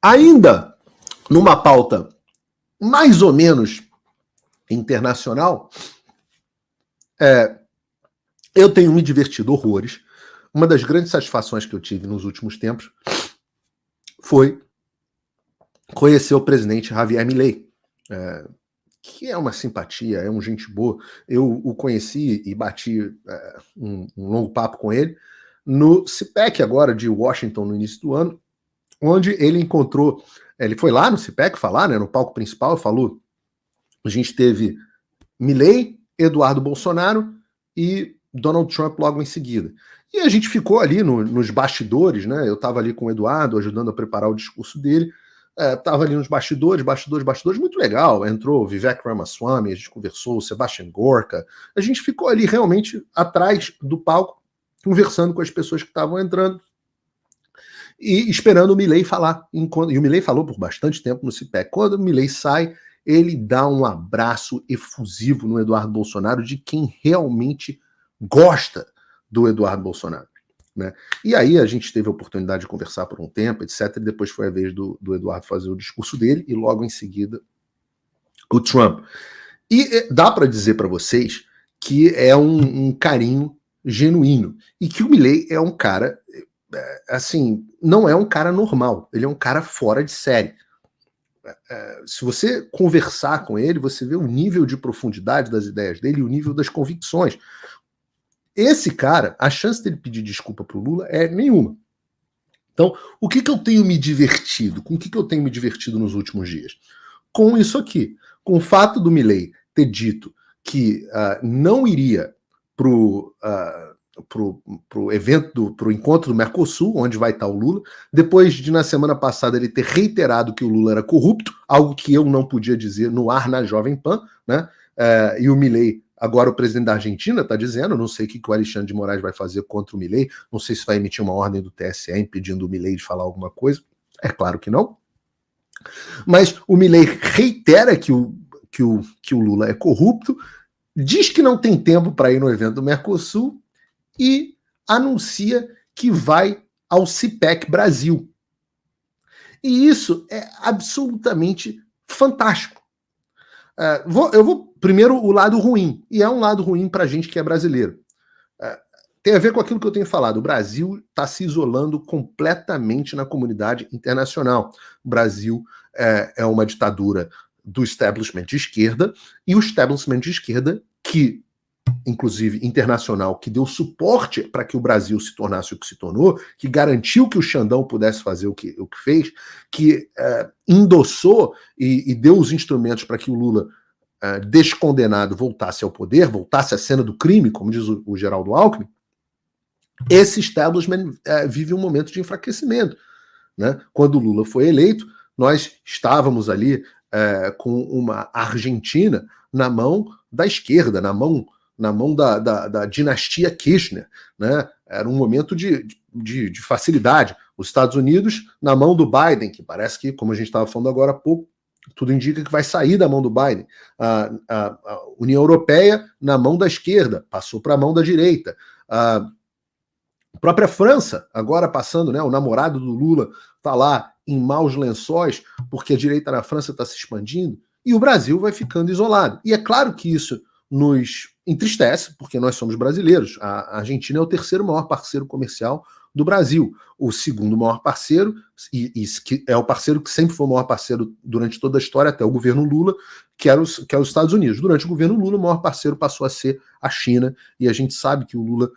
Ainda numa pauta mais ou menos internacional, eu tenho me divertido horrores. Uma das grandes satisfações que eu tive nos últimos tempos foi conhecer o presidente Javier Milei, que é uma simpatia, é um gente boa. Eu o conheci e bati um longo papo com ele no CPEC agora de Washington no início do ano, onde ele encontrou, ele foi lá no CPEC falar, né, no palco principal, falou, a gente teve Milei, Eduardo Bolsonaro e Donald Trump logo em seguida. E a gente ficou ali nos bastidores, né? Eu estava ali com o Eduardo, ajudando a preparar o discurso dele. Estava ali nos bastidores, muito legal. Entrou o Vivek Ramaswamy, a gente conversou, o Sebastian Gorka. A gente ficou ali realmente atrás do palco, conversando com as pessoas que estavam entrando e esperando o Milei falar. E o Milei falou por bastante tempo no CPEC. Quando o Milei sai, ele dá um abraço efusivo no Eduardo Bolsonaro de quem realmente gosta do Eduardo Bolsonaro, né? E aí a gente teve a oportunidade de conversar por um tempo, etc. E depois foi a vez do Eduardo fazer o discurso dele e logo em seguida o Trump. E dá para dizer para vocês que é um carinho genuíno e que o Milei é um cara, assim, não é um cara normal, ele é um cara fora de série. Se você conversar com ele, você vê o nível de profundidade das ideias dele e o nível das convicções. Esse cara, a chance dele pedir desculpa pro Lula é nenhuma. Então, o que eu tenho me divertido? Com o que eu tenho me divertido nos últimos dias? Com isso aqui. Com o fato do Milei ter dito que não iria pro evento, pro encontro do Mercosul, onde vai estar o Lula, depois de, na semana passada, ele ter reiterado que o Lula era corrupto, algo que eu não podia dizer no ar na Jovem Pan, né? E o Milei, agora o presidente da Argentina, está dizendo, não sei o que o Alexandre de Moraes vai fazer contra o Milei, não sei se vai emitir uma ordem do TSE impedindo o Milei de falar alguma coisa, é claro que não. Mas o Milei reitera que o Lula é corrupto, diz que não tem tempo para ir no evento do Mercosul e anuncia que vai ao CPEC Brasil. E isso é absolutamente fantástico. Eu vou primeiro o lado ruim, e é um lado ruim para a gente que é brasileiro. Tem a ver com aquilo que eu tenho falado. O Brasil está se isolando completamente na comunidade internacional. O Brasil é uma ditadura do establishment de esquerda, e o establishment de esquerda, que, inclusive internacional, que deu suporte para que o Brasil se tornasse o que se tornou, que garantiu que o Xandão pudesse fazer o que fez, que endossou e deu os instrumentos para que o Lula, descondenado, voltasse ao poder, voltasse à cena do crime, como diz o Geraldo Alckmin. Esse establishment vive um momento de enfraquecimento, né? Quando o Lula foi eleito, nós estávamos ali com uma Argentina na mão da esquerda, na mão da dinastia Kirchner, né? Era um momento de facilidade. Os Estados Unidos na mão do Biden, que parece que, como a gente estava falando agora há pouco, tudo indica que vai sair da mão do Biden. A União Europeia na mão da esquerda, passou para a mão da direita. A própria França, agora passando, né? O namorado do Lula está lá em maus lençóis, porque a direita na França está se expandindo, e o Brasil vai ficando isolado. E é claro que isso nos entristece, porque nós somos brasileiros. A Argentina é o terceiro maior parceiro comercial do Brasil. O segundo maior parceiro, e que é o parceiro que sempre foi o maior parceiro durante toda a história, até o governo Lula, que é os Estados Unidos. Durante o governo Lula, o maior parceiro passou a ser a China, e a gente sabe que o Lula,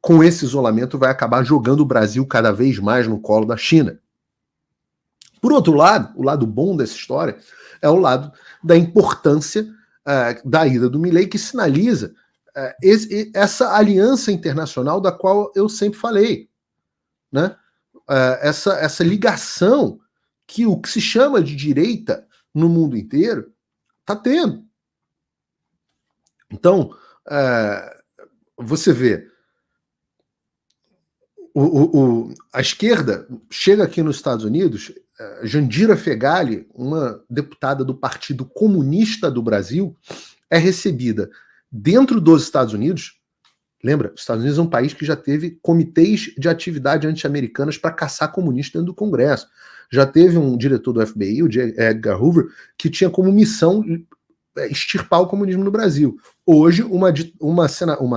com esse isolamento, vai acabar jogando o Brasil cada vez mais no colo da China. Por outro lado, o lado bom dessa história é o lado da importância da ida do Milei, que sinaliza essa aliança internacional da qual eu sempre falei, né? Essa ligação que o que se chama de direita no mundo inteiro está tendo. Então, você vê, a esquerda chega aqui nos Estados Unidos, Jandira Fegali, uma deputada do Partido Comunista do Brasil, é recebida dentro dos Estados Unidos, Lembra? Os Estados Unidos é um país que já teve comitês de atividade anti-americanas para caçar comunistas dentro do Congresso. Já teve um diretor do FBI, o J. Edgar Hoover, que tinha como missão extirpar o comunismo no Brasil. Hoje, uma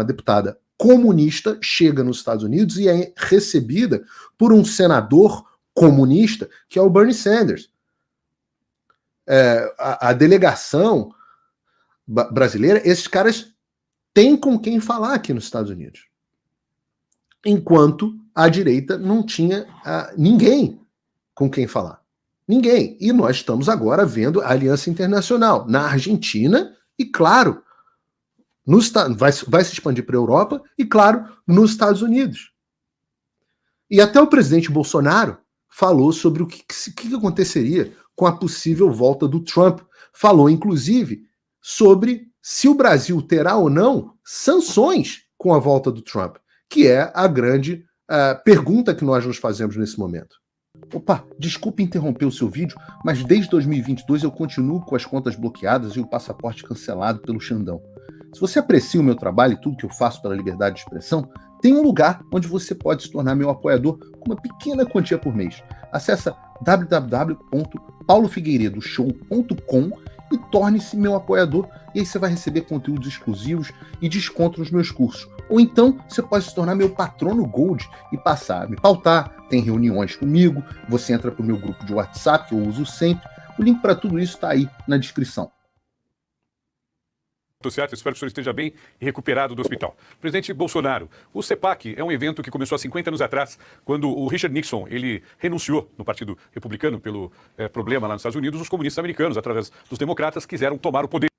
deputada comunista chega nos Estados Unidos e é recebida por um senador comunista, que é o Bernie Sanders. A delegação brasileira, esses caras têm com quem falar aqui nos Estados Unidos. Enquanto a direita não tinha ninguém com quem falar. Ninguém. E nós estamos agora vendo a aliança internacional na Argentina e, claro, vai se expandir para a Europa e, claro, nos Estados Unidos. E até o presidente Bolsonaro falou sobre o que aconteceria com a possível volta do Trump. Falou, inclusive, sobre se o Brasil terá ou não sanções com a volta do Trump, que é a grande pergunta que nós nos fazemos nesse momento. Opa, desculpe interromper o seu vídeo, mas desde 2022 eu continuo com as contas bloqueadas e o passaporte cancelado pelo Xandão. Se você aprecia o meu trabalho e tudo que eu faço pela liberdade de expressão, tem um lugar onde você pode se tornar meu apoiador com uma pequena quantia por mês. Acesse www.paulofigueiredoshow.com e torne-se meu apoiador, e aí você vai receber conteúdos exclusivos e desconto nos meus cursos. Ou então você pode se tornar meu patrono Gold e passar a me pautar, tem reuniões comigo, você entra para o meu grupo de WhatsApp, que eu uso sempre. O link para tudo isso está aí na descrição. Tudo certo, espero que o senhor esteja bem e recuperado do hospital. Presidente Bolsonaro, o CEPAC é um evento que começou há 50 anos atrás, quando o Richard Nixon ele renunciou no Partido Republicano pelo problema lá nos Estados Unidos. Os comunistas americanos, através dos democratas, quiseram tomar o poder.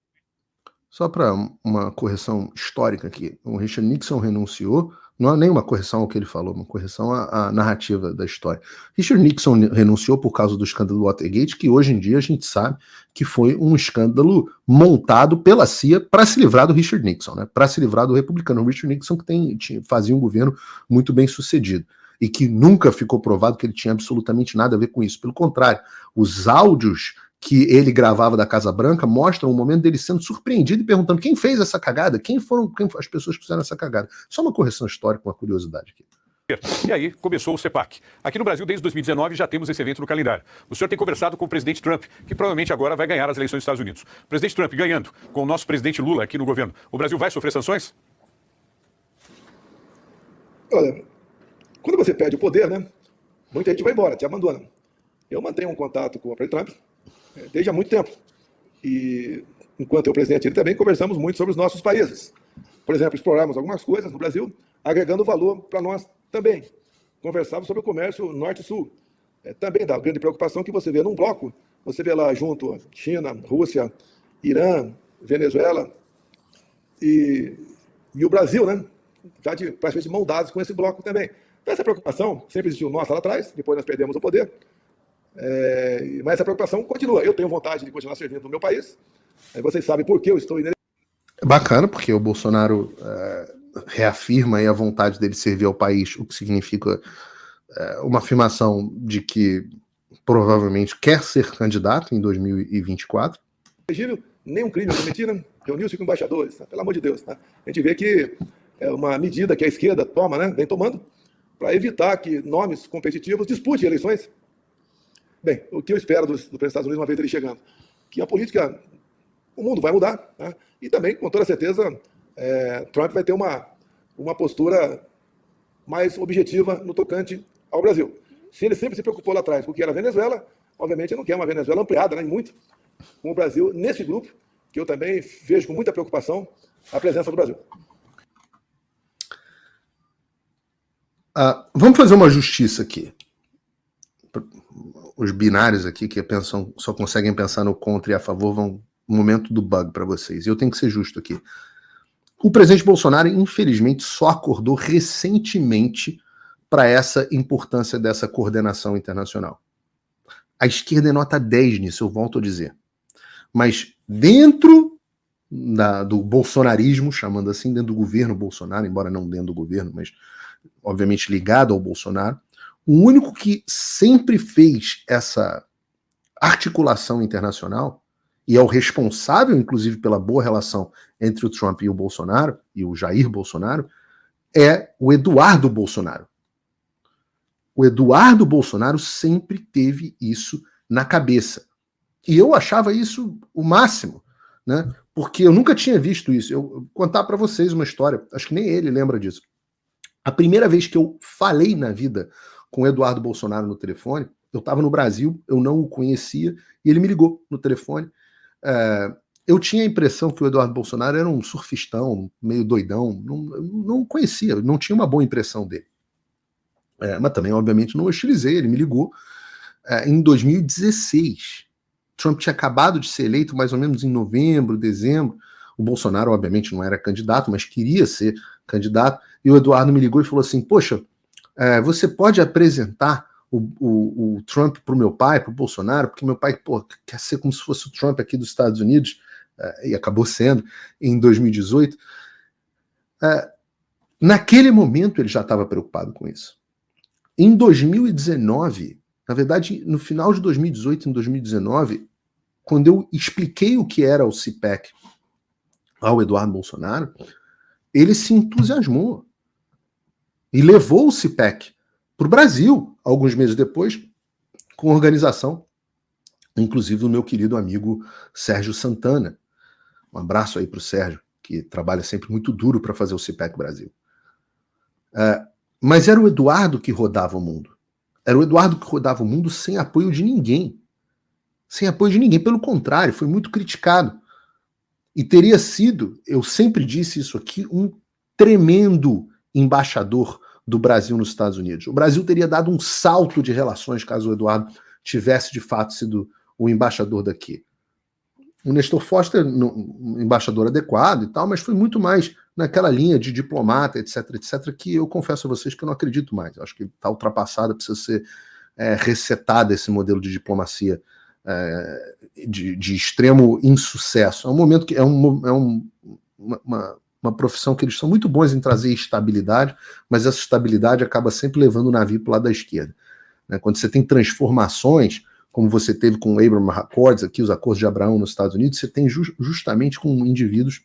Só para uma correção histórica aqui, o Richard Nixon renunciou, não é nem uma correção ao que ele falou, uma correção à narrativa da história. Richard Nixon renunciou por causa do escândalo Watergate, que hoje em dia a gente sabe que foi um escândalo montado pela CIA para se livrar do Richard Nixon, né? Para se livrar do republicano. O Richard Nixon que fazia um governo muito bem sucedido e que nunca ficou provado que ele tinha absolutamente nada a ver com isso. Pelo contrário, os áudios que ele gravava da Casa Branca mostram o momento dele sendo surpreendido e perguntando quem fez essa cagada, quem foram as pessoas que fizeram essa cagada. Só uma correção histórica, uma curiosidade aqui. E aí começou o CEPAC. Aqui no Brasil, desde 2019, já temos esse evento no calendário. O senhor tem conversado com o presidente Trump, que provavelmente agora vai ganhar as eleições dos Estados Unidos. O presidente Trump ganhando, com o nosso presidente Lula aqui no governo, o Brasil vai sofrer sanções? Olha, quando você perde o poder, né, muita gente vai embora, te abandona. Eu mantenho um contato com o presidente Trump desde há muito tempo. E, enquanto eu presidente, ele também conversamos muito sobre os nossos países. Por exemplo, exploramos algumas coisas no Brasil, agregando valor para nós também. Conversávamos sobre o comércio norte-sul. Também dá grande preocupação que você vê num bloco, você vê lá junto China, Rússia, Irã, Venezuela e o Brasil, né? Já de praticamente mão dadas com esse bloco também. Então, essa preocupação sempre existiu nossa lá atrás, depois nós perdemos o poder. Mas essa preocupação continua. Eu tenho vontade de continuar servindo no meu país. Vocês sabem por que eu estou indo. Bacana, porque o Bolsonaro reafirma aí a vontade dele servir ao país, o que significa uma afirmação de que provavelmente quer ser candidato em 2024. Nenhum crime cometido, reuniu-se com embaixadores, tá? Pelo amor de Deus. Tá? A gente vê que é uma medida que a esquerda toma, né? Vem tomando, para evitar que nomes competitivos disputem eleições. Bem, o que eu espero do presidente dos Estados Unidos, uma vez ele chegando, que a política, o mundo vai mudar, né? E também, com toda certeza, Trump vai ter uma postura mais objetiva no tocante ao Brasil. Se ele sempre se preocupou lá atrás com o que era a Venezuela, obviamente ele não quer uma Venezuela ampliada, né, muito, com o Brasil nesse grupo, que eu também vejo com muita preocupação a presença do Brasil. Vamos fazer uma justiça aqui. Os binários aqui que pensam, só conseguem pensar no contra e a favor vão um momento do bug para vocês. E eu tenho que ser justo aqui. O presidente Bolsonaro, infelizmente, só acordou recentemente para essa importância dessa coordenação internacional. A esquerda é nota 10 nisso, eu volto a dizer. Mas dentro do bolsonarismo, chamando assim, dentro do governo Bolsonaro, embora não dentro do governo, mas obviamente ligado ao Bolsonaro, o único que sempre fez essa articulação internacional e é o responsável, inclusive, pela boa relação entre o Trump e o Bolsonaro, e o Jair Bolsonaro, é o Eduardo Bolsonaro. O Eduardo Bolsonaro sempre teve isso na cabeça. E eu achava isso o máximo, né? Porque eu nunca tinha visto isso. Eu vou contar para vocês uma história, acho que nem ele lembra disso. A primeira vez que eu falei na vida com o Eduardo Bolsonaro no telefone, eu estava no Brasil, eu não o conhecia, e ele me ligou no telefone. Eu tinha a impressão que o Eduardo Bolsonaro era um surfistão, meio doidão, não conhecia, não tinha uma boa impressão dele. Mas também, obviamente, não hostilizei, ele me ligou em 2016. Trump tinha acabado de ser eleito mais ou menos em novembro, dezembro. O Bolsonaro, obviamente, não era candidato, mas queria ser candidato. E o Eduardo me ligou e falou assim, poxa, você pode apresentar o Trump para o meu pai, para o Bolsonaro, porque meu pai quer ser como se fosse o Trump aqui dos Estados Unidos, e acabou sendo em 2018. Naquele momento ele já estava preocupado com isso. Em 2019, na verdade, no final de 2018, em 2019, quando eu expliquei o que era o CPAC ao Eduardo Bolsonaro, ele se entusiasmou e levou o CPAC para o Brasil, alguns meses depois, com organização, inclusive do meu querido amigo Sérgio Santana. Um abraço aí para o Sérgio, que trabalha sempre muito duro para fazer o CPAC Brasil. Mas era o Eduardo que rodava o mundo. Era o Eduardo que rodava o mundo sem apoio de ninguém. Sem apoio de ninguém. Pelo contrário, foi muito criticado. E teria sido, eu sempre disse isso aqui, um tremendo embaixador do Brasil nos Estados Unidos. O Brasil teria dado um salto de relações caso o Eduardo tivesse de fato sido o embaixador daqui. O Nestor Foster, um embaixador adequado e tal, mas foi muito mais naquela linha de diplomata, etc, que eu confesso a vocês que eu não acredito mais. Eu acho que está ultrapassada, precisa ser resetada esse modelo de diplomacia de extremo insucesso. É um momento que uma profissão que eles são muito bons em trazer estabilidade, mas essa estabilidade acaba sempre levando o navio para o lado da esquerda. Quando você tem transformações, como você teve com o Abraham Accords, aqui os Acordos de Abraão nos Estados Unidos, você tem justamente com indivíduos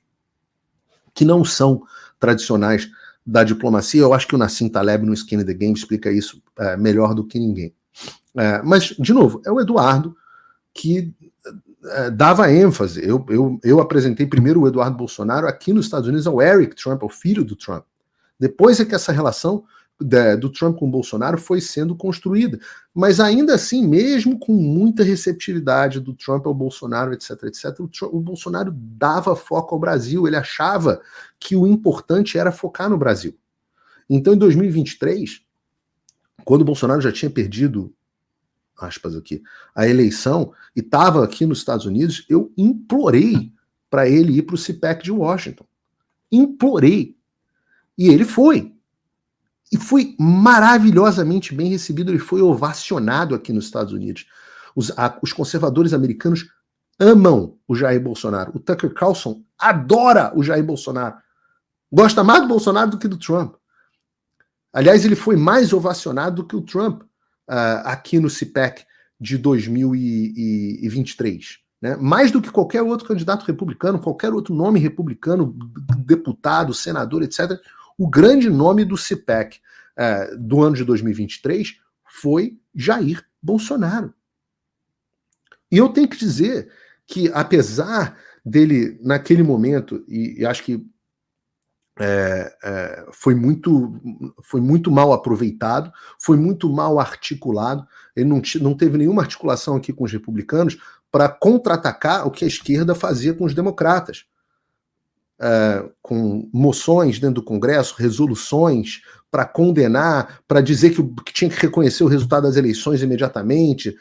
que não são tradicionais da diplomacia. Eu acho que o Nassim Taleb no Skin in the Game explica isso melhor do que ninguém. Mas, de novo, é o Eduardo que dava ênfase. Eu apresentei primeiro o Eduardo Bolsonaro aqui nos Estados Unidos ao Eric Trump, ao filho do Trump. Depois é que essa relação do Trump com o Bolsonaro foi sendo construída. Mas ainda assim, mesmo com muita receptividade do Trump ao Bolsonaro, etc, o Bolsonaro dava foco ao Brasil. Ele achava que o importante era focar no Brasil. Então, em 2023, quando o Bolsonaro já tinha perdido, aspas aqui, a eleição e estava aqui nos Estados Unidos, eu implorei para ele ir para o CPAC de Washington. Implorei. E ele foi. E foi maravilhosamente bem recebido, ele foi ovacionado aqui nos Estados Unidos. Os conservadores americanos amam o Jair Bolsonaro. O Tucker Carlson adora o Jair Bolsonaro. Gosta mais do Bolsonaro do que do Trump. Aliás, ele foi mais ovacionado do que o Trump aqui no CPAC de 2023. Né? Mais do que qualquer outro candidato republicano, qualquer outro nome republicano, deputado, senador, etc., o grande nome do CPAC do ano de 2023 foi Jair Bolsonaro. E eu tenho que dizer que, apesar dele, naquele momento, e acho que foi muito mal aproveitado, foi muito mal articulado, ele não teve nenhuma articulação aqui com os republicanos para contra-atacar o que a esquerda fazia com os democratas. Com moções dentro do Congresso, resoluções para condenar, para dizer que tinha que reconhecer o resultado das eleições imediatamente,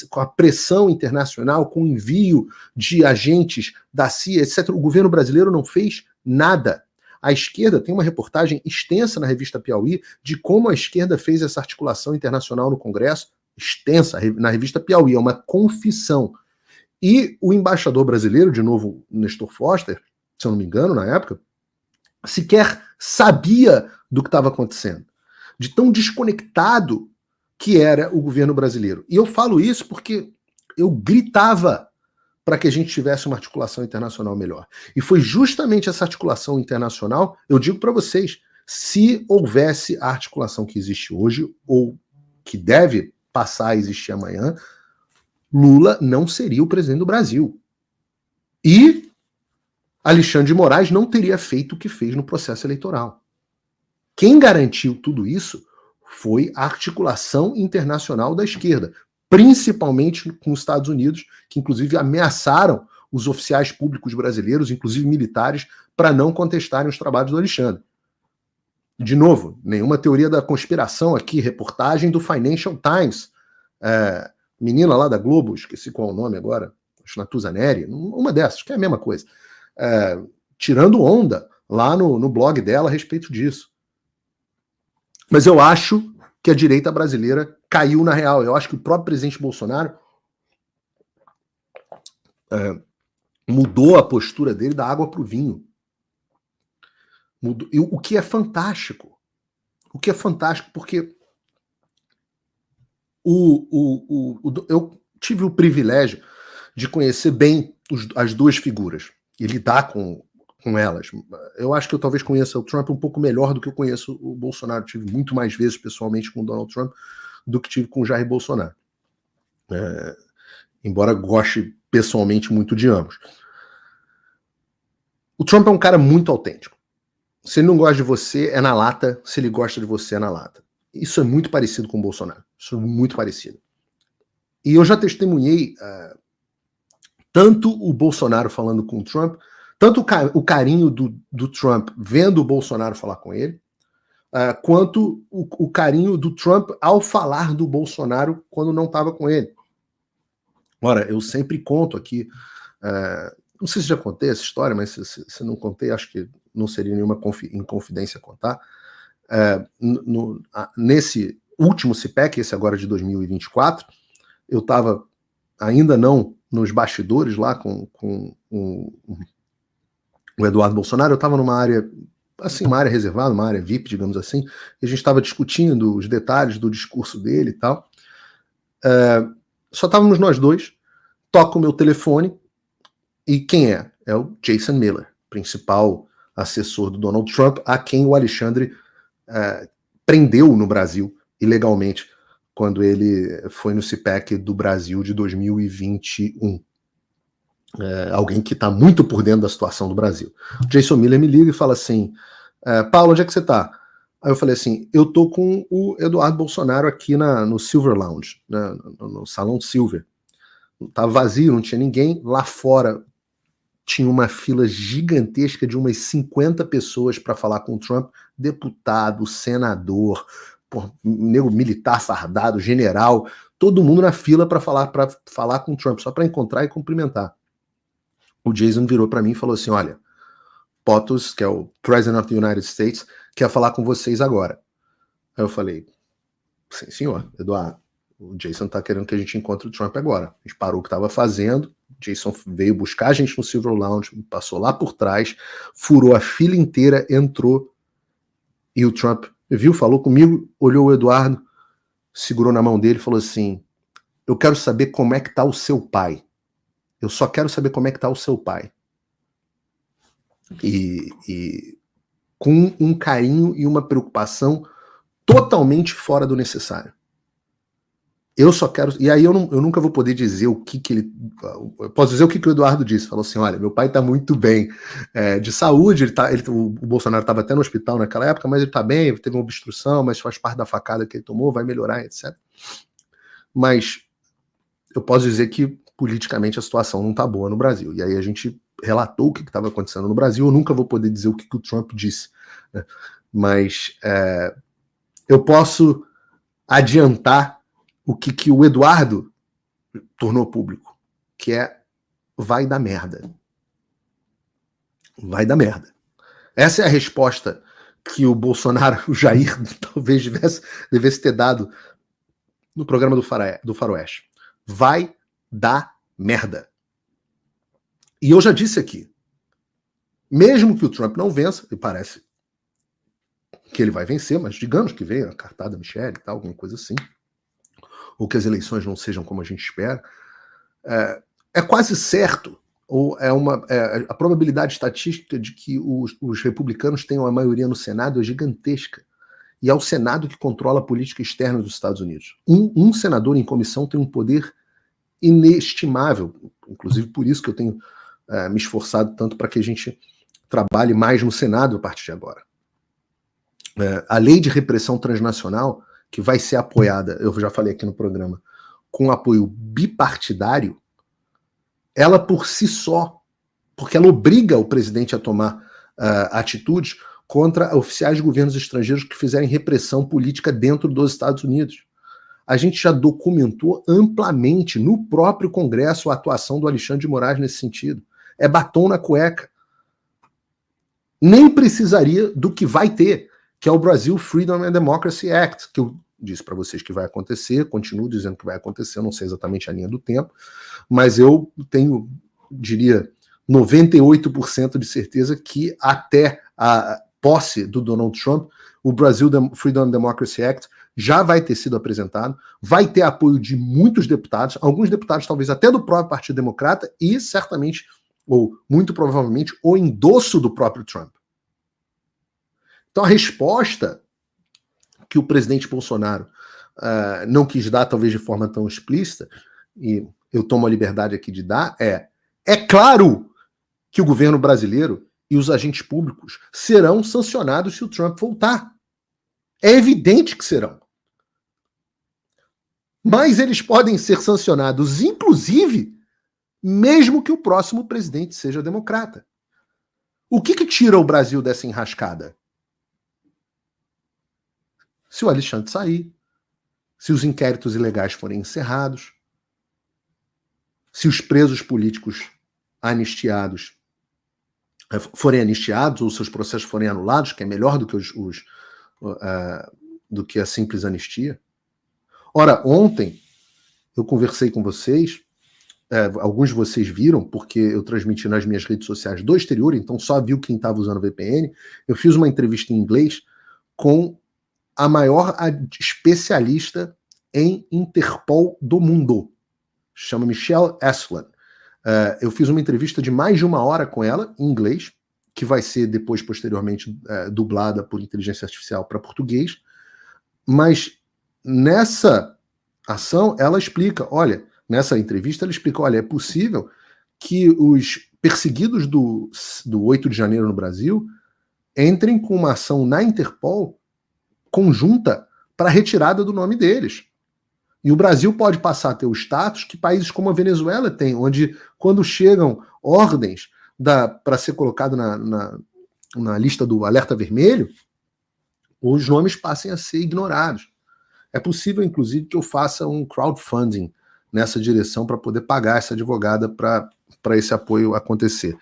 com a pressão internacional, com o envio de agentes da CIA, etc. O governo brasileiro não fez nada. A esquerda tem uma reportagem extensa na revista Piauí de como a esquerda fez essa articulação internacional no Congresso, extensa, na revista Piauí, é uma confissão. E o embaixador brasileiro, de novo, Nestor Foster, se eu não me engano, na época, sequer sabia do que estava acontecendo, de tão desconectado que era o governo brasileiro. E eu falo isso porque eu gritava para que a gente tivesse uma articulação internacional melhor. E foi justamente essa articulação internacional, eu digo para vocês, Se houvesse a articulação que existe hoje, ou que deve passar a existir amanhã, Lula não seria o presidente do Brasil. E Alexandre de Moraes não teria feito o que fez no processo eleitoral. Quem garantiu tudo isso foi a articulação internacional da esquerda, principalmente com os Estados Unidos, que inclusive ameaçaram os oficiais públicos brasileiros, inclusive militares, para não contestarem os trabalhos do Alexandre. De novo, nenhuma teoria da conspiração aqui, reportagem do Financial Times, menina lá da Globo, esqueci qual é o nome agora, acho Natuza Neri, uma dessas, que é a mesma coisa, tirando onda lá no blog dela a respeito disso. Mas eu acho que a direita brasileira caiu na real. Eu acho que o próprio presidente Bolsonaro mudou a postura dele da água para o vinho. Mudou. E o que é fantástico. O que é fantástico porque eu tive o privilégio de conhecer bem as duas figuras e lidar com elas. Eu acho que eu talvez conheça o Trump um pouco melhor do que eu conheço o Bolsonaro. Tive muito mais vezes pessoalmente com o Donald Trump do que tive com o Jair Bolsonaro. Embora goste pessoalmente muito de ambos. O Trump é um cara muito autêntico. Se ele não gosta de você, é na lata. Se ele gosta de você, é na lata. Isso é muito parecido com o Bolsonaro. Isso é muito parecido. E eu já testemunhei tanto o Bolsonaro falando com o Trump, tanto o carinho do Trump vendo o Bolsonaro falar com ele, quanto o carinho do Trump ao falar do Bolsonaro quando não estava com ele. Ora, eu sempre conto aqui, não sei se já contei essa história, mas se não contei, acho que não seria nenhuma inconfidência contar. Nesse último CPEC, esse agora de 2024, eu estava ainda não nos bastidores lá com o Eduardo Bolsonaro, eu estava numa área, assim, uma área reservada, uma área VIP, digamos assim, e a gente estava discutindo os detalhes do discurso dele e tal. Só estávamos nós dois, toca o meu telefone, e quem é? É o Jason Miller, principal assessor do Donald Trump, a quem o Alexandre prendeu no Brasil ilegalmente, quando ele foi no CPEC do Brasil de 2021. Alguém que está muito por dentro da situação do Brasil. O Jason Miller me liga e fala assim, Paulo, onde é que você está? Aí eu falei assim, eu tô com o Eduardo Bolsonaro aqui no Silver Lounge, no Salão Silver. Estava vazio, não tinha ninguém. Lá fora tinha uma fila gigantesca de umas 50 pessoas para falar com o Trump, deputado, senador, nego militar fardado, general, todo mundo na fila para falar com o Trump, só para encontrar e cumprimentar. O Jason virou para mim e falou assim, olha, POTUS, que é o President of the United States, quer falar com vocês agora. Aí eu falei, sim, senhor, Eduardo, o Jason tá querendo que a gente encontre o Trump agora. A gente parou o que estava fazendo, o Jason veio buscar a gente no Silver Lounge, passou lá por trás, furou a fila inteira, entrou, e o Trump viu, falou comigo, olhou o Eduardo, segurou na mão dele e falou assim, eu quero saber como é que tá o seu pai. Eu só quero saber como é que tá o seu pai. E com um carinho e uma preocupação totalmente fora do necessário. Eu só quero... E aí eu nunca vou poder dizer o que ele... Eu posso dizer o que o Eduardo disse. Falou assim, olha, meu pai tá muito bem de saúde, o Bolsonaro estava até no hospital naquela época, mas ele tá bem, teve uma obstrução, mas faz parte da facada que ele tomou, vai melhorar, etc. Mas eu posso dizer que politicamente a situação não tá boa no Brasil. E aí a gente relatou o que estava acontecendo no Brasil. Eu nunca vou poder dizer o que o Trump disse, né? Mas eu posso adiantar o que o Eduardo tornou público, que é vai dar merda. Vai dar merda. Essa é a resposta que o Bolsonaro, o Jair, talvez devesse ter dado no programa do Faroeste. Vai dar merda. E eu já disse aqui, mesmo que o Trump não vença, e parece que ele vai vencer, mas digamos que venha a cartada Michelle e tal, alguma coisa assim, ou que as eleições não sejam como a gente espera, é quase certo a probabilidade estatística de que os republicanos tenham a maioria no Senado é gigantesca. E é o Senado que controla a política externa dos Estados Unidos. Um senador em comissão tem um poder inestimável, inclusive por isso que eu tenho me esforçado tanto para que a gente trabalhe mais no Senado a partir de agora. A lei de repressão transnacional, que vai ser apoiada, eu já falei aqui no programa, com apoio bipartidário, ela por si só, porque ela obriga o presidente a tomar atitudes contra oficiais de governos estrangeiros que fizerem repressão política dentro dos Estados Unidos. A gente já documentou amplamente no próprio Congresso a atuação do Alexandre de Moraes nesse sentido. É batom na cueca. Nem precisaria do que vai ter, que é o Brazil Freedom and Democracy Act, que eu disse para vocês que vai acontecer, continuo dizendo que vai acontecer, eu não sei exatamente a linha do tempo, mas eu tenho, diria, 98% de certeza que até a posse do Donald Trump, o Brazil Freedom and Democracy Act já vai ter sido apresentado, vai ter apoio de muitos deputados, alguns deputados talvez até do próprio Partido Democrata e certamente, ou muito provavelmente, o endosso do próprio Trump. Então a resposta que o presidente Bolsonaro não quis dar, talvez de forma tão explícita, e eu tomo a liberdade aqui de dar, é claro que o governo brasileiro e os agentes públicos serão sancionados se o Trump voltar. É evidente que serão. Mas eles podem ser sancionados, inclusive, mesmo que o próximo presidente seja democrata. O que tira o Brasil dessa enrascada? Se o Alexandre sair, se os inquéritos ilegais forem encerrados, se os presos políticos forem anistiados ou seus processos forem anulados, que é melhor do que do que a simples anistia. Ora, ontem eu conversei com vocês, alguns de vocês viram, porque eu transmiti nas minhas redes sociais do exterior, então só viu quem estava usando VPN. Eu fiz uma entrevista em inglês com a maior especialista em Interpol do mundo. Chama Michelle Eslan. Eu fiz uma entrevista de mais de 1 hora com ela, em inglês, que vai ser depois, posteriormente, dublada por inteligência artificial para português. Mas nessa ação, ela explica, nessa entrevista, ela explica, é possível que os perseguidos do 8 de janeiro no Brasil entrem com uma ação na Interpol conjunta para a retirada do nome deles. E o Brasil pode passar a ter o status que países como a Venezuela têm, onde quando chegam ordens para ser colocado na lista do alerta vermelho, os nomes passem a ser ignorados. É possível, inclusive, que eu faça um crowdfunding nessa direção para poder pagar essa advogada para esse apoio acontecer,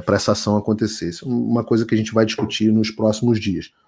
para essa ação acontecer. Isso é uma coisa que a gente vai discutir nos próximos dias.